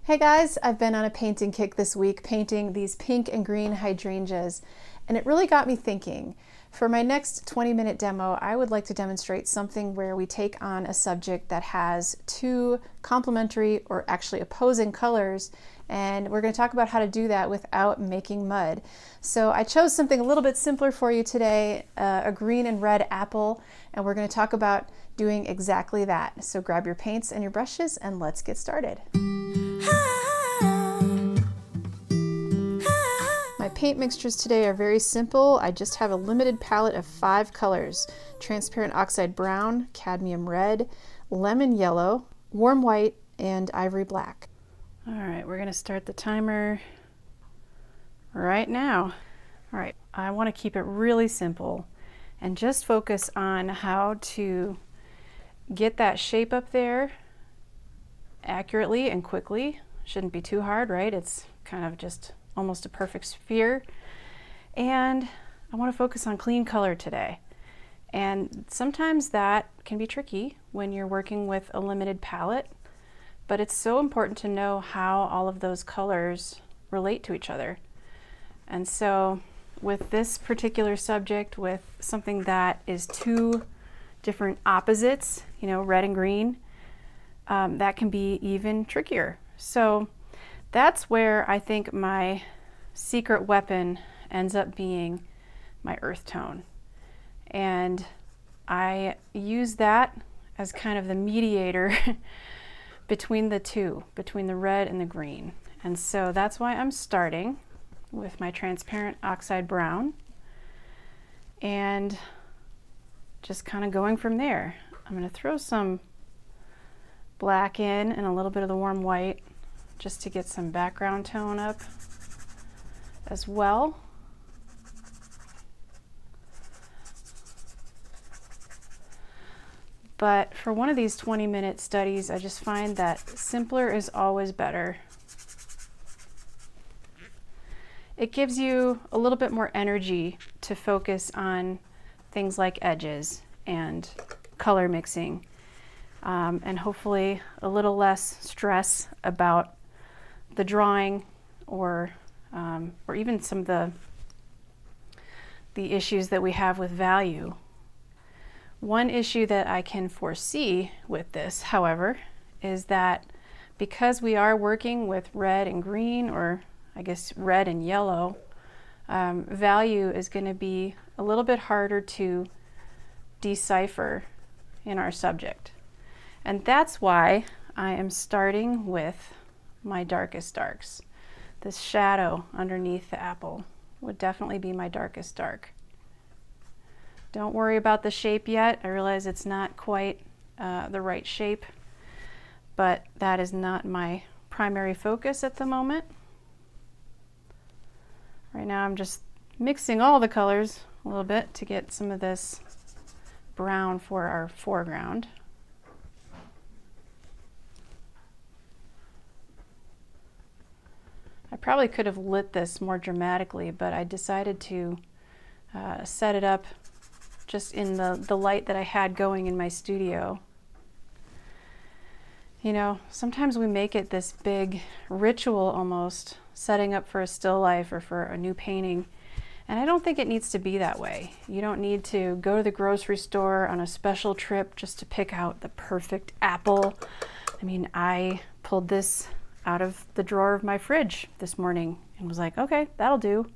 Hey guys, I've been on a painting kick this week, painting these pink and green hydrangeas, and it really got me thinking. For my next 20-minute demo, I would like to demonstrate something where we take on a subject that has two complementary or actually opposing colors, and we're going to talk about how to do that without making mud. So I chose something a little bit simpler for you today, a green and red apple, and we're going to talk about doing exactly that. So grab your paints and your brushes and let's get started. My paint mixtures today are very simple. I just have a limited palette of 5 colors: transparent oxide brown, cadmium red, lemon yellow, warm white, and ivory black. All right, we're going to start the timer right now. All right, I want to keep it really simple and just focus on how to get that shape up there accurately and quickly. Shouldn't be too hard, right? It's kind of just almost a perfect sphere. And I want to focus on clean color today. And sometimes that can be tricky when you're working with a limited palette, but it's so important to know how all of those colors relate to each other. And so with this particular subject, with something that is two different opposites, you know, red and green, that can be even trickier. So that's where I think my secret weapon ends up being my earth tone. And I use that as kind of the mediator between the two, between the red and the green. And so that's why I'm starting with my transparent oxide brown and just kind of going from there. I'm going to throw some black in and a little bit of the warm white just to get some background tone up as well. But for one of these 20-minute studies, I just find that simpler is always better. It gives you a little bit more energy to focus on things like edges and color mixing, and hopefully a little less stress about the drawing or even some of the issues that we have with value. One issue that I can foresee with this, however, is that because we are working with red and green, or I guess red and yellow, value is going to be a little bit harder to decipher in our subject. And that's why I am starting with my darkest darks. This shadow underneath the apple would definitely be my darkest dark. Don't worry about the shape yet. I realize it's not quite the right shape, but that is not my primary focus at the moment. Right now I'm just mixing all the colors a little bit to get some of this brown for our foreground. I probably could have lit this more dramatically, but I decided to set it up just in the light that I had going in my studio. You know, sometimes we make it this big ritual almost, setting up for a still life or for a new painting. And I don't think it needs to be that way. You don't need to go to the grocery store on a special trip just to pick out the perfect apple. I mean, I pulled this out of the drawer of my fridge this morning and was like, okay, that'll do.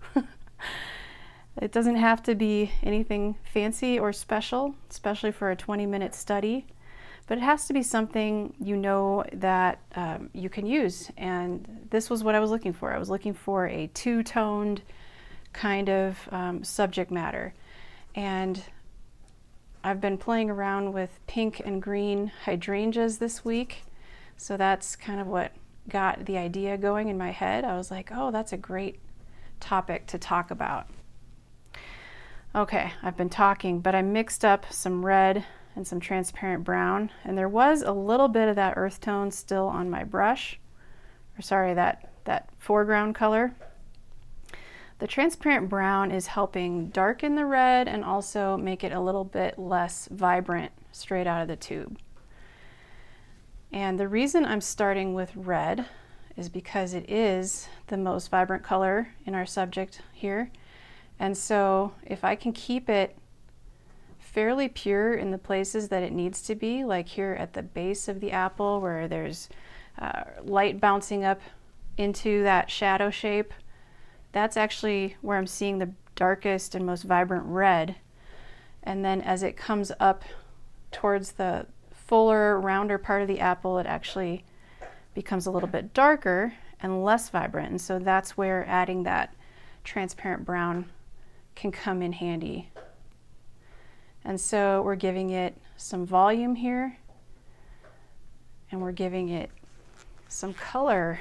It doesn't have to be anything fancy or special, especially for a 20-minute study, but it has to be something you know that you can use. And this was what I was looking for. I was looking for a two-toned kind of subject matter. And I've been playing around with pink and green hydrangeas this week, so that's kind of what got the idea going in my head. I was like, oh, that's a great topic to talk about. Okay, I've been talking, but I mixed up some red and some transparent brown, and there was a little bit of that earth tone still on my brush, or sorry, that foreground color. The transparent brown is helping darken the red and also make it a little bit less vibrant straight out of the tube. And the reason I'm starting with red is because it is the most vibrant color in our subject here. And so if I can keep it fairly pure in the places that it needs to be, like here at the base of the apple where there's light bouncing up into that shadow shape, that's actually where I'm seeing the darkest and most vibrant red. And then as it comes up towards the fuller, rounder part of the apple, it actually becomes a little bit darker and less vibrant. And so that's where adding that transparent brown can come in handy. And so we're giving it some volume here, and we're giving it some color.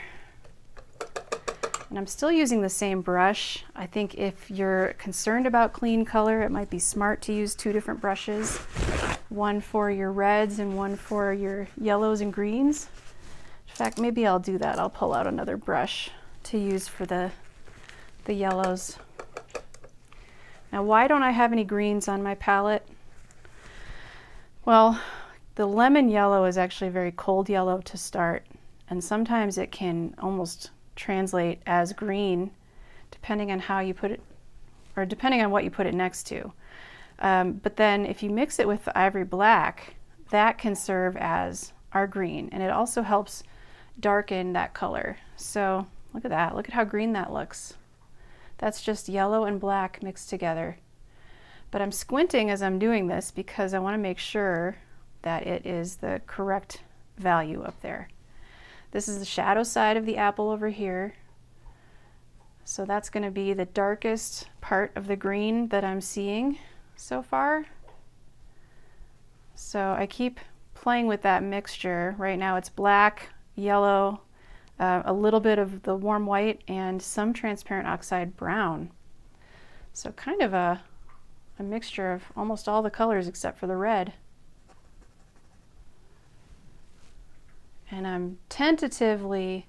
And I'm still using the same brush. I think if you're concerned about clean color, it might be smart to use two different brushes, one for your reds and one for your yellows and greens. In fact, maybe I'll do that. I'll pull out another brush to use for the yellows. Now, why don't I have any greens on my palette? Well, the lemon yellow is actually a very cold yellow to start, and sometimes it can almost translate as green depending on how you put it, or depending on what you put it next to. But then if you mix it with the ivory black, that can serve as our green, and it also helps darken that color. So look at that, look at how green that looks. That's just yellow and black mixed together. But I'm squinting as I'm doing this because I want to make sure that it is the correct value up there. This is the shadow side of the apple over here. So that's going to be the darkest part of the green that I'm seeing so far. So I keep playing with that mixture. Right now it's black, yellow, a little bit of the warm white, and some transparent oxide brown. So kind of a mixture of almost all the colors except for the red. And I'm tentatively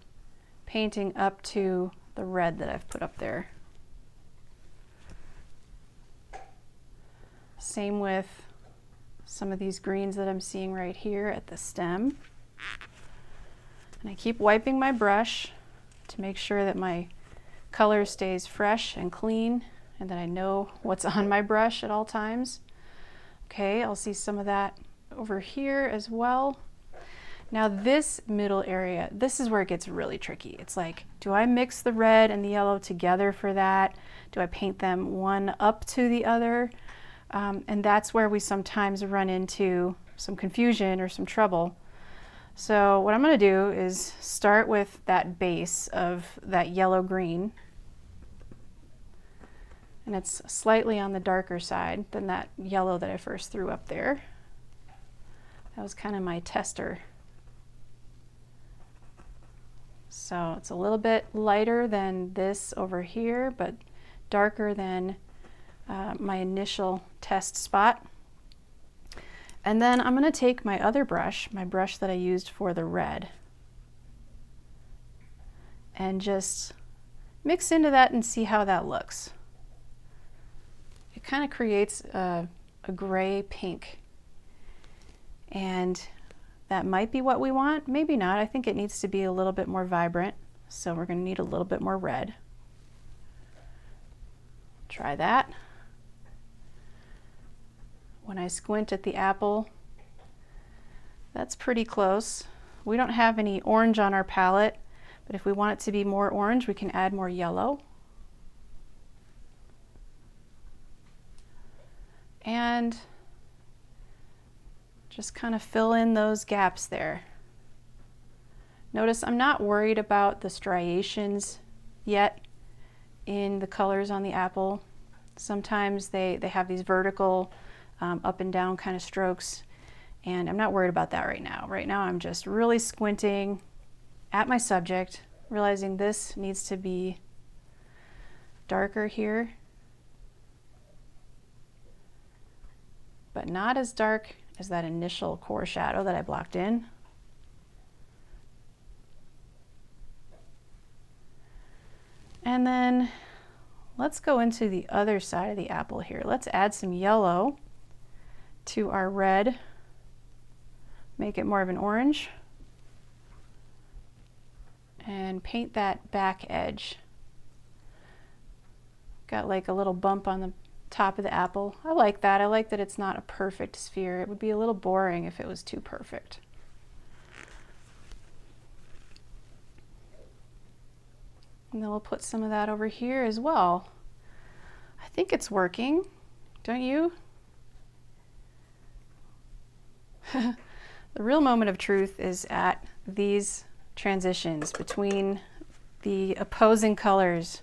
painting up to the red that I've put up there. Same with some of these greens that I'm seeing right here at the stem. And I keep wiping my brush to make sure that my color stays fresh and clean and that I know what's on my brush at all times. Okay, I'll see some of that over here as well. Now this middle area, this is where it gets really tricky. It's like, do I mix the red and the yellow together for that? Do I paint them one up to the other? And that's where we sometimes run into some confusion or some trouble. So what I'm going to do is start with that base of that yellow-green. And it's slightly on the darker side than that yellow that I first threw up there. That was kind of my tester. So it's a little bit lighter than this over here, but darker than my initial test spot. And then I'm going to take my other brush, my brush that I used for the red, and just mix into that and see how that looks. It kind of creates a gray pink, and that might be what we want, maybe not. I think it needs to be a little bit more vibrant, so we're going to need a little bit more red. Try that. When I squint at the apple, that's pretty close. We don't have any orange on our palette, but if we want it to be more orange, we can add more yellow. And just kind of fill in those gaps there. Notice I'm not worried about the striations yet in the colors on the apple. Sometimes they have these vertical up and down kind of strokes, and I'm not worried about that right now. Right now I'm just really squinting at my subject, realizing this needs to be darker here, but not as dark as that initial core shadow that I blocked in. And then let's go into the other side of the apple here. Let's add some yellow to our red, make it more of an orange. and paint that back edge. Got like a little bump on the top of the apple. I like that. I like that it's not a perfect sphere. It would be a little boring if it was too perfect. And then we'll put some of that over here as well. I think it's working, don't you? The real moment of truth is at these transitions between the opposing colors.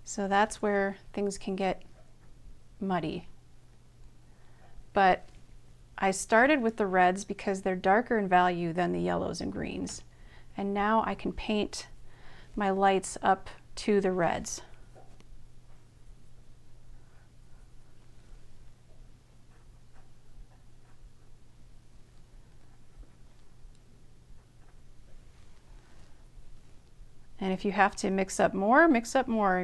So that's where things can get muddy. But I started with the reds because they're darker in value than the yellows and greens. And now I can paint my lights up to the reds. And if you have to mix up more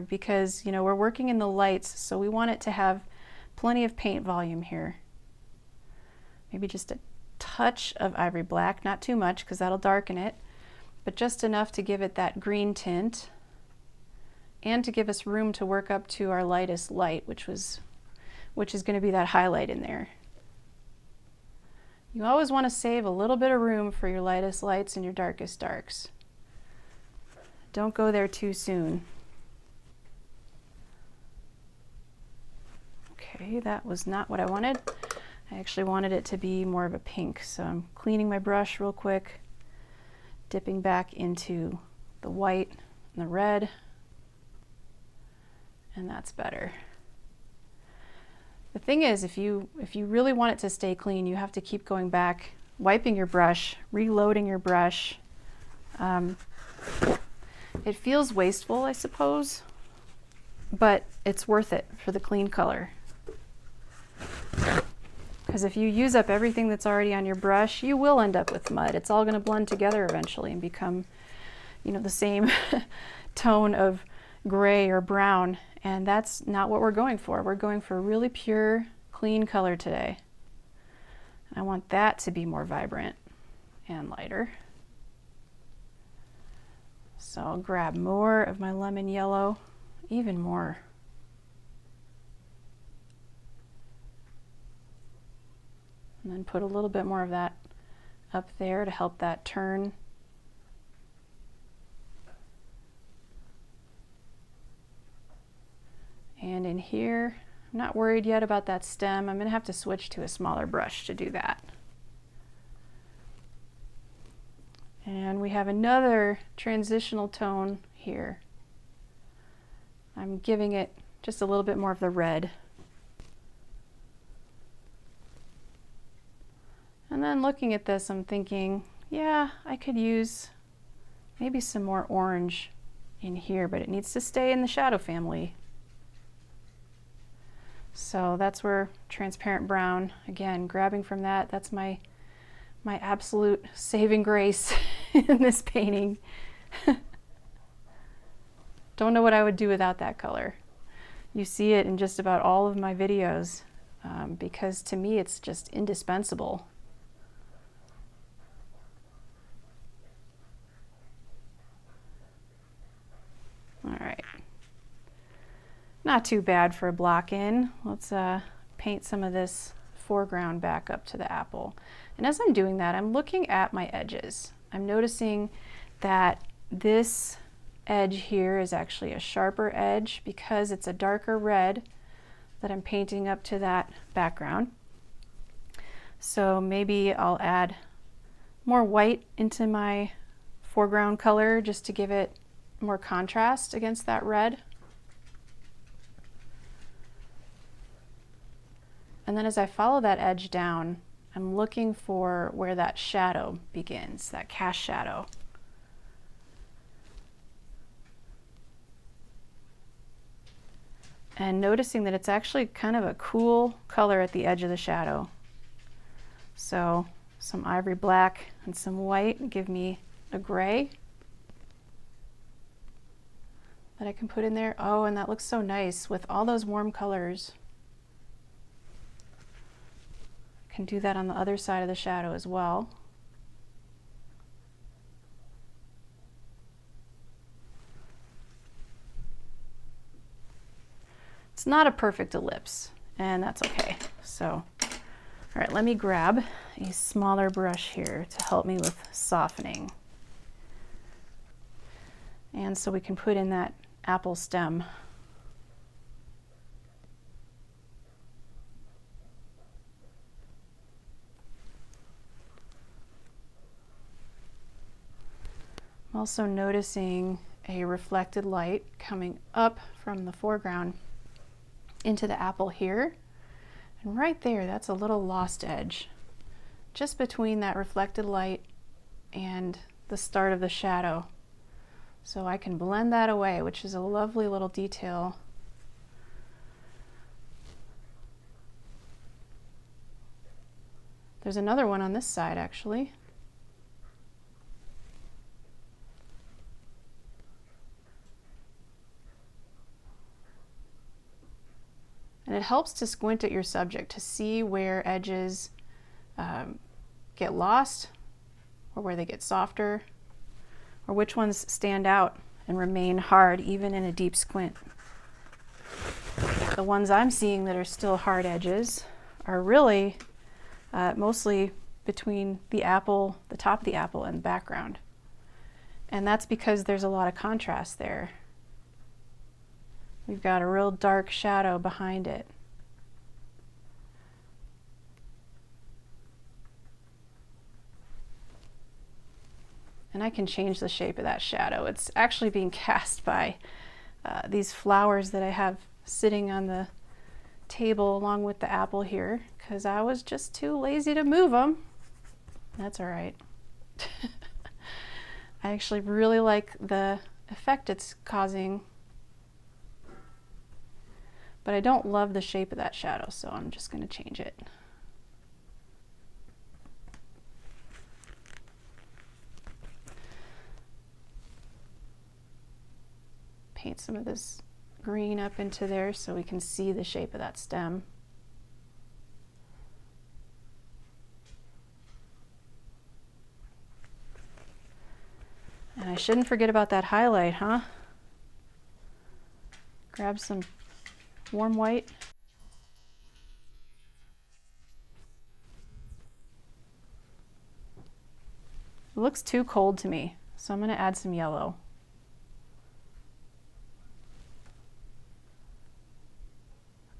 because, you know, we're working in the lights, so we want it to have plenty of paint volume here. Maybe just a touch of ivory black, not too much because that'll darken it, but just enough to give it that green tint and to give us room to work up to our lightest light, which is going to be that highlight in there. You always want to save a little bit of room for your lightest lights and your darkest darks. Don't go there too soon. Okay, that was not what I wanted. I actually wanted it to be more of a pink, so I'm cleaning my brush real quick, dipping back into the white and the red, and that's better. The thing is, if you really want it to stay clean, you have to keep going back, wiping your brush, reloading your brush. It feels wasteful, I suppose, but it's worth it for the clean color. Because if you use up everything that's already on your brush, you will end up with mud. It's all going to blend together eventually and become, you know, the same tone of gray or brown. And that's not what we're going for. We're going for a really pure, clean color today. I want that to be more vibrant and lighter. So I'll grab more of my lemon yellow, even more. And then put a little bit more of that up there to help that turn. And in here, I'm not worried yet about that stem. I'm going to have to switch to a smaller brush to do that. And we have another transitional tone here. I'm giving it just a little bit more of the red. And then looking at this, I'm thinking, yeah, I could use maybe some more orange in here, but it needs to stay in the shadow family. So that's where transparent brown, again, grabbing from that, that's my absolute saving grace in this painting. Don't know what I would do without that color. You see it in just about all of my videos because to me it's just indispensable. All right, not too bad for a block in. Let's paint some of this foreground back up to the apple. And as I'm doing that, I'm looking at my edges. I'm noticing that this edge here is actually a sharper edge because it's a darker red that I'm painting up to that background. So maybe I'll add more white into my foreground color just to give it more contrast against that red. And then as I follow that edge down, I'm looking for where that shadow begins, that cast shadow. And noticing that it's actually kind of a cool color at the edge of the shadow. So some ivory black and some white give me a gray that I can put in there. Oh, and that looks so nice with all those warm colors. Can do that on the other side of the shadow as well. It's not a perfect ellipse, and that's okay. So, all right, let me grab a smaller brush here to help me with softening. And so we can put in that apple stem. I'm also noticing a reflected light coming up from the foreground into the apple here. And right there, that's a little lost edge, just between that reflected light and the start of the shadow. So I can blend that away, which is a lovely little detail. There's another one on this side, actually. And it helps to squint at your subject to see where edges get lost, or where they get softer, or which ones stand out and remain hard even in a deep squint. The ones I'm seeing that are still hard edges are really mostly between the apple, the top of the apple, and the background. And that's because there's a lot of contrast there. We've got a real dark shadow behind it. And I can change the shape of that shadow. It's actually being cast by these flowers that I have sitting on the table along with the apple here, because I was just too lazy to move them. That's all right. I actually really like the effect it's causing, but I don't love the shape of that shadow, so I'm just going to change it. Paint some of this green up into there so we can see the shape of that stem. And I shouldn't forget about that highlight, huh? Grab some warm white. It looks too cold to me, so I'm going to add some yellow.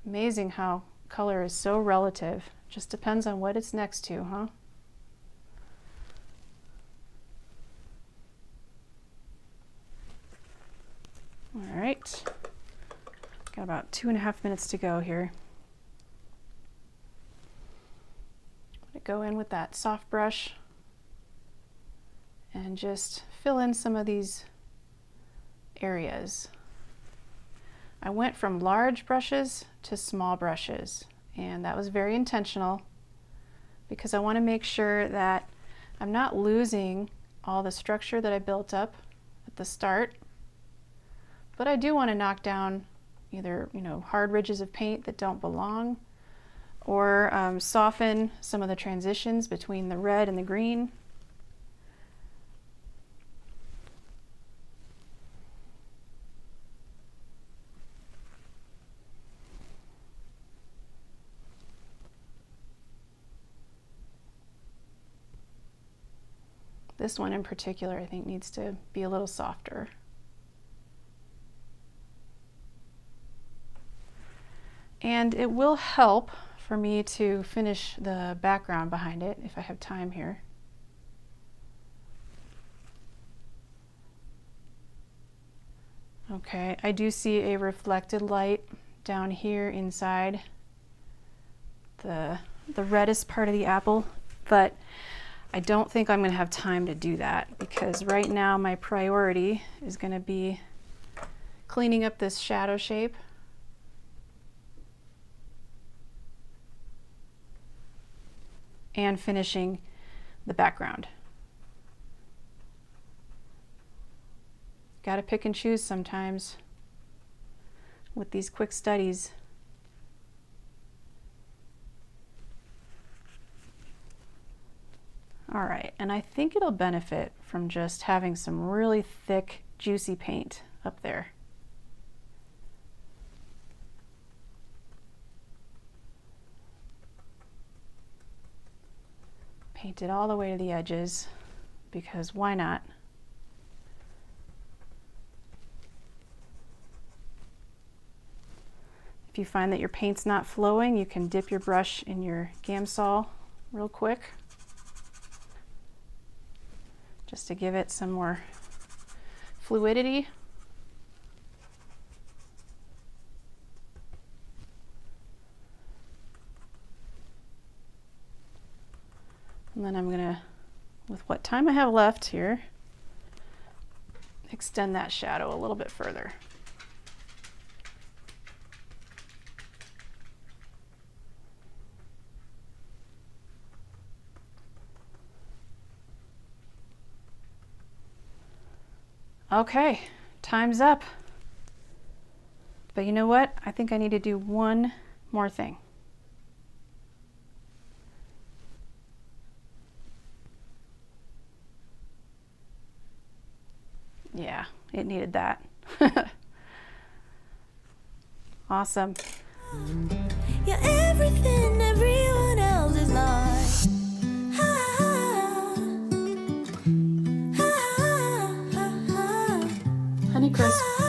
Amazing how color is so relative. Just depends on what it's next to, huh? All right, got about 2.5 minutes to go here. I'm gonna go in with that soft brush and just fill in some of these areas. I went from large brushes to small brushes, and that was very intentional because I want to make sure that I'm not losing all the structure that I built up at the start, but I do want to knock down either hard ridges of paint that don't belong, or soften some of the transitions between the red and the green. This one in particular, I think, needs to be a little softer. And it will help for me to finish the background behind it if I have time here. Okay, I do see a reflected light down here inside the reddest part of the apple, but I don't think I'm going to have time to do that because right now my priority is going to be cleaning up this shadow shape. And finishing the background. Got to pick and choose sometimes with these quick studies. All right, and I think it'll benefit from just having some really thick, juicy paint up there. Paint it all the way to the edges, because why not? If you find that your paint's not flowing, you can dip your brush in your Gamsol real quick, just to give it some more fluidity. And then I'm gonna, with what time I have left here, extend that shadow a little bit further. Okay, time's up. But you know what? I think I need to do one more thing. Yeah, it needed that. Awesome. You're everything everyone else is not. Honeycrisp.